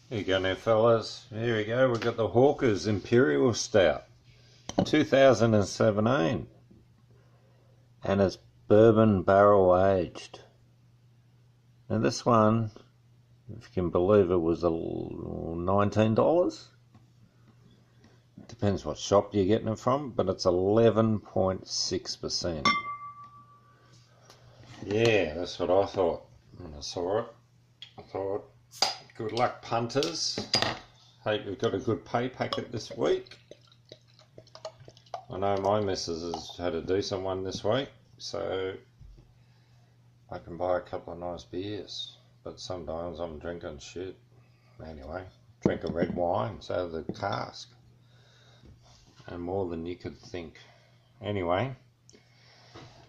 Here you go now, fellas. Here we go. We've got the Hawker's Imperial Stout 2017. And it's bourbon barrel aged. Now this one, if you can believe it, was $19. Depends what shop you're getting it from, but it's 11.6%. Yeah, that's what I thought when I saw it. I thought, good luck, punters. Hope you've got a good pay packet this week. I know my missus has had a decent one this week, so I can buy a couple of nice beers. But sometimes I'm drinking shit. Anyway, drinking red wines out of the cask. And more than you could think. Anyway,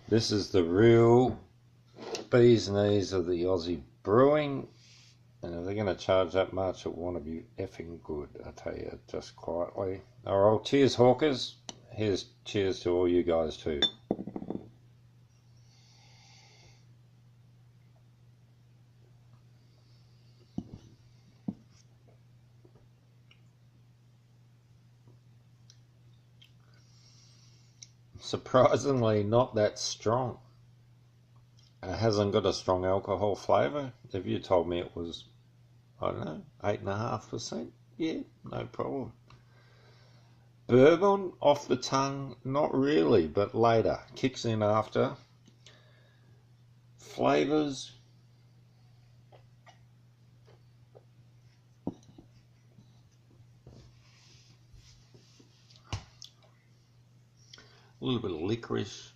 this is the real bee's knees of the Aussie brewing. And if they're going to charge that much, it want to be effing good, I tell you, just quietly. Alright, cheers, Hawkers. Here's cheers to all you guys too. Surprisingly not that strong. It hasn't got a strong alcohol flavour. If you told me it was, I don't know, 8.5%, yeah, no problem. Bourbon off the tongue, not really, but later. Kicks in after. Flavours. A little bit of licorice.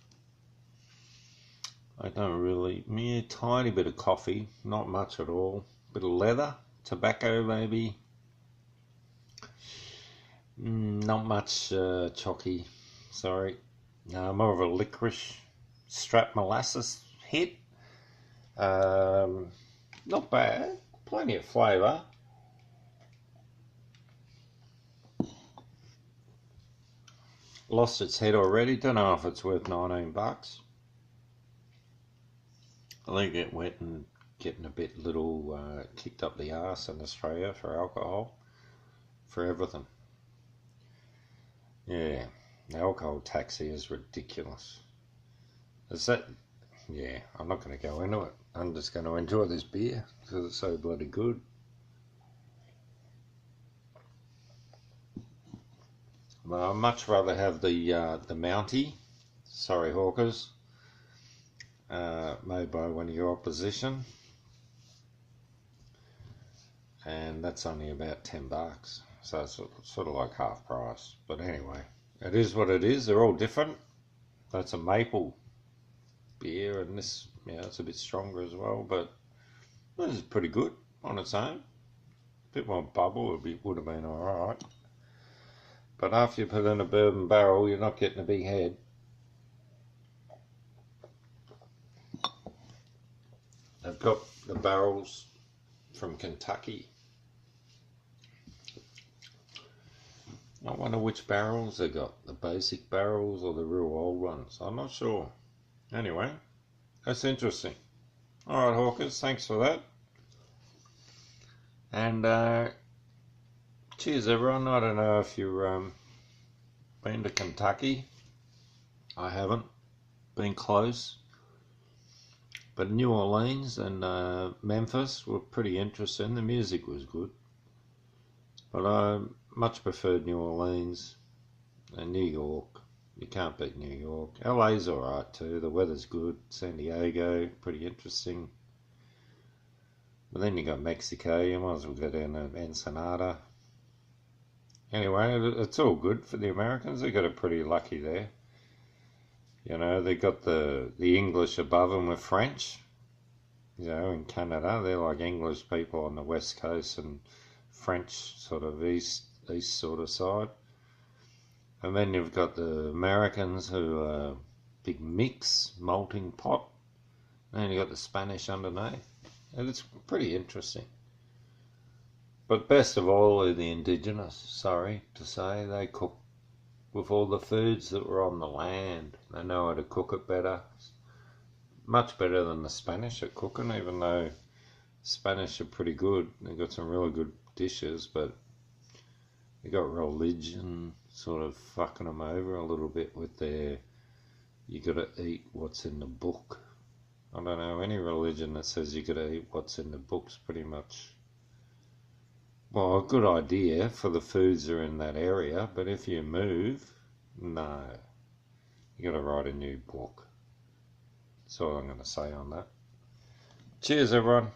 I don't really, tiny bit of coffee, not much at all. Bit of leather, tobacco maybe. Not much chalky, sorry. More of a licorice strap molasses hit. Not bad, plenty of flavour. Lost its head already, don't know if it's worth $19. I think it went and getting a bit little kicked up the arse in Australia for alcohol, for everything. Yeah, the alcohol tax here is ridiculous. Is that? Yeah, I'm not going to go into it. I'm just going to enjoy this beer because it's so bloody good. But I'd much rather have the Mountie. Sorry, Hawkers. Made by one of your opposition, and that's only about $10, so it's sort of like half price. But anyway, it is what it is. They're all different. That's a maple beer, and this, it's a bit stronger as well, but this is pretty good on its own. A bit more bubble would have been alright, but after you put in a bourbon barrel, you're not getting a big head. They've got the barrels from Kentucky. I wonder which barrels they got, the basic barrels or the real old ones. I'm not sure. Anyway, that's interesting. Alright, Hawkers, thanks for that. And cheers, everyone. I don't know if you've been to Kentucky. I haven't. Been close. But New Orleans and Memphis were pretty interesting. The music was good. But I much preferred New Orleans and New York. You can't beat New York. LA's alright too. The weather's good. San Diego, pretty interesting. But then you got Mexico. You might as well go down to Ensenada. Anyway, it's all good for the Americans. They got it pretty lucky there. You know, they got the English above them with French. You know, in Canada, they're like English people on the west coast and French sort of east sort of side. And then you've got the Americans who are big mix, melting pot. And then you've got the Spanish underneath. And it's pretty interesting. But best of all are the indigenous, sorry to say. They cook with all the foods that were on the land. They know how to cook it better. Much better than the Spanish at cooking, even though Spanish are pretty good. They've got some really good dishes, but they got religion sort of fucking them over a little bit with their, you gotta eat what's in the book. I don't know, any religion that says you gotta eat what's in the book's pretty much, well, a good idea for the foods that are in that area, but if you move, no. You gotta write a new book. That's all I'm gonna say on that. Cheers, everyone.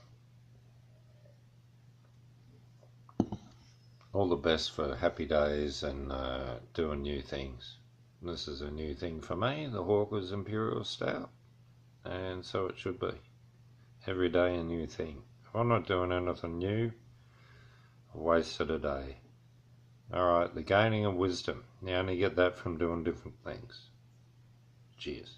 All the best for happy days and doing new things. This is a new thing for me, the Hawker's Imperial Stout, and so it should be. Every day a new thing. If I'm not doing anything new, I wasted a day. Alright, the gaining of wisdom. You only get that from doing different things. Cheers.